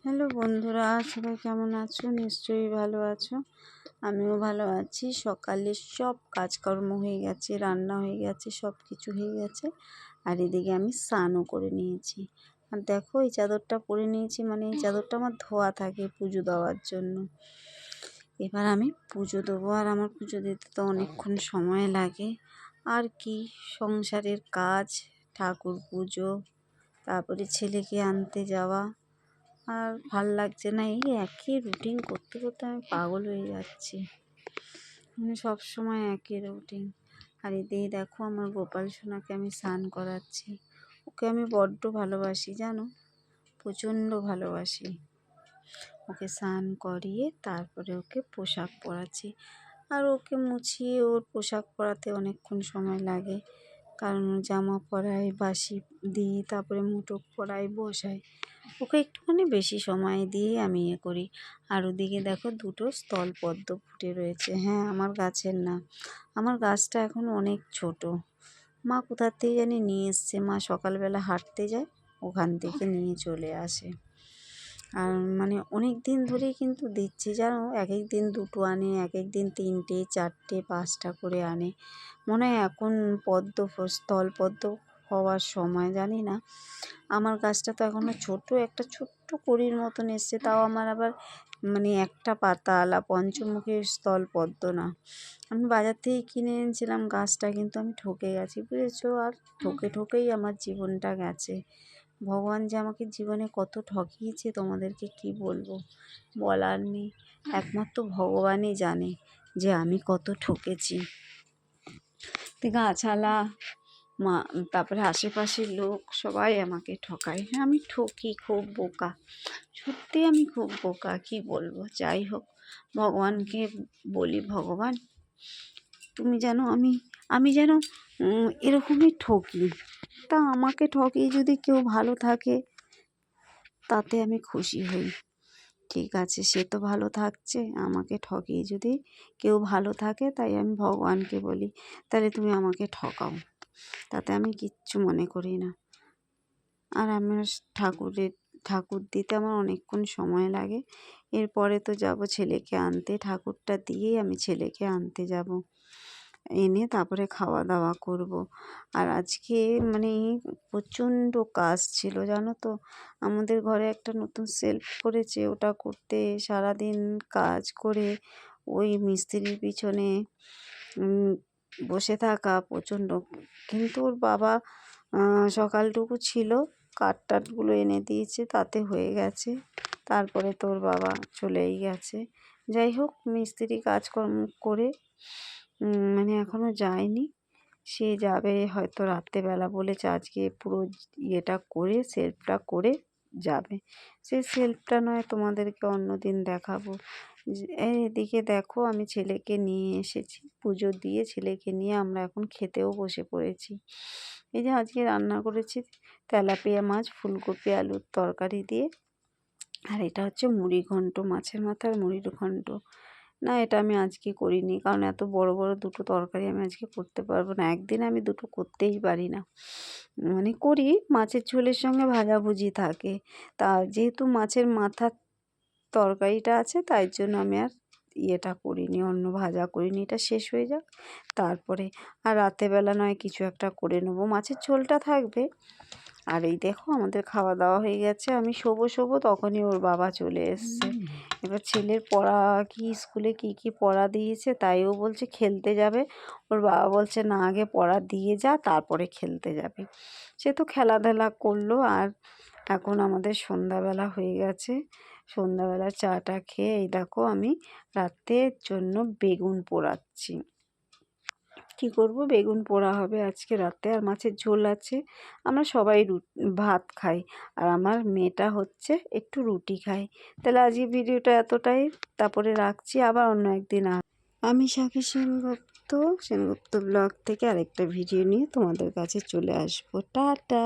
Hello বন্ধুরা, সবাই কেমন আছো? নিশ্চয়ই ভালো আছো। আমিও ভালো আছি। সকালে সব কাজকর্ম হয়ে গেছে, রান্না হয়ে গেছে, সব কিছু হয়ে গেছে। আর এদিকে আমি স্নানও করে নিয়েছি। আর দেখো, এই চাদরটা পরে নিয়েছি, মানে এই চাদরটা আমার ধোয়া থাকে পুজো দেওয়ার জন্য। এবার আমি পুজো দেবো, আর আমার পুজো দিতে তো অনেকক্ষণ সময় লাগে। আর কি, সংসারের কাজ, ঠাকুর পুজো, তারপরে ছেলেকে আনতে যাওয়া, আর ভাল লাগছে না। এই একই রুটিন করতে করতে আমি পাগল হয়ে যাচ্ছি। মানে সবসময় একই রুটিন। আর এদিকে দেখো, আমার গোপাল সোনাকে আমি স্নান করাচ্ছি। ওকে আমি বড্ড ভালোবাসি, জানো, প্রচণ্ড ভালোবাসি। ওকে স্নান করিয়ে তারপরে ওকে পোশাক পরাচ্ছি। আর ওকে মুছিয়ে ওর পোশাক পরাতে অনেকক্ষণ সময় লাগে, কারণ জামা পরাই, বাসি দিই, তারপরে মুঠো পরাই, বসাই। ওকে একটুখানি বেশি সময় দিয়ে আমি করি। আর ওদিকে দেখো, দুটো স্থলপদ্ম ফুটে রয়েছে। হ্যাঁ, আমার গাছের না, আমার গাছটা এখন অনেক ছোট। মা কোথার থেকে জানি নিয়ে এসছে। মা সকালবেলা হাঁটতে যায়, ওখান থেকে নিয়ে চলে আসে। আর মানে অনেক দিন ধরেই কিন্তু দিচ্ছি, জানো, এক এক দিন দুটো আনে, এক এক দিন তিনটে, চারটে, পাঁচটা করে আনে। মনে হয় এখন স্থলপদ্ম হওয়ার সময়, জানি না। আমার গাছটা তো এখনও ছোট, একটা ছোট্ট কড়ির মতন এসছে, তাও আমার আবার মানে একটা পাতাওয়ালা পঞ্চমুখী স্থলপদ্ম না। আমি বাজার থেকে কিনে এনেছিলাম গাছটা, কিন্তু আমি ঠকে গেছি, বুঝেছো। আর ঠকেই আমার জীবনটা গেছে। ভগবান যে আমাকে জীবনে কত ঠকিয়েছে তোমাদেরকে কি বলবো, বলার নেই। একমাত্র ভগবানই জানে যে আমি কত ঠকেছি। গাছালা, মা, তারপরে আশেপাশের লোক সবাই আমাকে ঠকায়। হ্যাঁ, আমি ঠকি, খুব বোকা, সত্যি আমি খুব বোকা, কি বলবো। যাই হোক, ভগবানকে বলি, ভগবান তুমি জানো, আমি যেন এরকমই ঠকি। তা আমাকে ঠকিয়ে যদি কেউ ভালো থাকে, তাতে আমি খুশি হই। ঠিক আছে, সে তো ভালো থাকছে, আমাকে ঠকিয়ে যদি কেউ ভালো থাকে, তাই আমি ভগবানকে বলি, তাহলে তুমি আমাকে ঠকাও, তাতে আমি কিচ্ছু মনে করি না। আর আমার ঠাকুর দিতে আমার অনেকক্ষণ সময় লাগে। এরপরে তো যাব ছেলেকে আনতে, ঠাকুরটা দিয়েই আমি ছেলেকে আনতে যাব। এনে তারপরে খাওয়া দাওয়া করব। আর আজকে মানে প্রচণ্ড কাজ ছিল, জানো তো। আমাদের ঘরে একটা নতুন সেলফ করেছে, ওটা করতে সারাদিন কাজ করে ওই মিস্ত্রির পিছনে বসে থাকা প্রচণ্ড। কিন্তু ওর বাবা সকালটুকু ছিল, কাঠটাঠগুলো এনে দিয়েছে, তাতে হয়ে গেছে। তারপরে তোর বাবা চলেই গেছে। যাই হোক, মিস্ত্রি কাজকর্ম করে মানে এখনও যায়নি। সে যাবে হয়তো রাত্রেবেলা, বলেছে আজকে পুরো ইয়েটা করে, সেলফটা করে যাবে। সে সেলফটা নয় তোমাদেরকে অন্য দিন দেখাবো। এদিকে দেখো, আমি ছেলেকে নিয়ে এসেছি, পুজো দিয়ে ছেলেকে নিয়ে আমরা এখন খেতেও বসে পড়েছি। এই যে আজকে রান্না করেছি তেলাপিয়া মাছ, ফুলকপি আলুর তরকারি দিয়ে। আর এটা হচ্ছে মুড়ি ঘন্ট, মাছের মাথার মুড়ির ঘন্ট। না, এটা আমি আজকে করিনি, কারণ এত বড় বড় দুটো তরকারি আমি আজকে করতে পারবো না। একদিনে আমি দুটো করতেই পারি না। মানে করি, মাছের ঝোলের সঙ্গে ভাজাভুজি থাকে। তা যেহেতু মাছের মাথার তরকারিটা আছে, তাই জন্য আমি আর ইয়েটা করিনি, অন্য ভাজা করিনি। এটা শেষ হয়ে যাক, তারপরে আর রাতেরবেলা নয় কিছু একটা করে নেবো, মাছের ঝোলটা থাকবে। আর এই দেখো, আমাদের খাওয়া দাওয়া হয়ে গেছে। আমি শোবো তখনই ওর বাবা চলে এসছে। এবার ছেলের পড়া, কি স্কুলে কি পড়া দিয়েছে, তাই ও বলছে খেলতে যাবে। ওর বাবা বলছে না, আগে পড়া দিয়ে যা, তারপরে খেলতে যাবে। সে তো খেলাধুলা করলো। আর এখন আমাদের সন্ধ্যাবেলা হয়ে গেছে। সন্ধ্যাবেলা চাটা খেয়ে এই দেখো, আমি রাতের জন্য বেগুন পোড়াচ্ছি। কি করব, বেগুন পোড়া হবে আজকে রাতে, আর মাছের ঝোল আছে। আমরা সবাই ভাত খাই, আর আমার মেয়েটা হচ্ছে একটু রুটি খায়। তাহলে আজকে ভিডিওটা এতটাই, তারপরে রাখছি, আবার অন্য একদিন আমি সাক্ষী সেনগুপ্ত ব্লগ থেকে আরেকটা ভিডিও নিয়ে তোমাদের কাছে চলে আসবো। টাটা।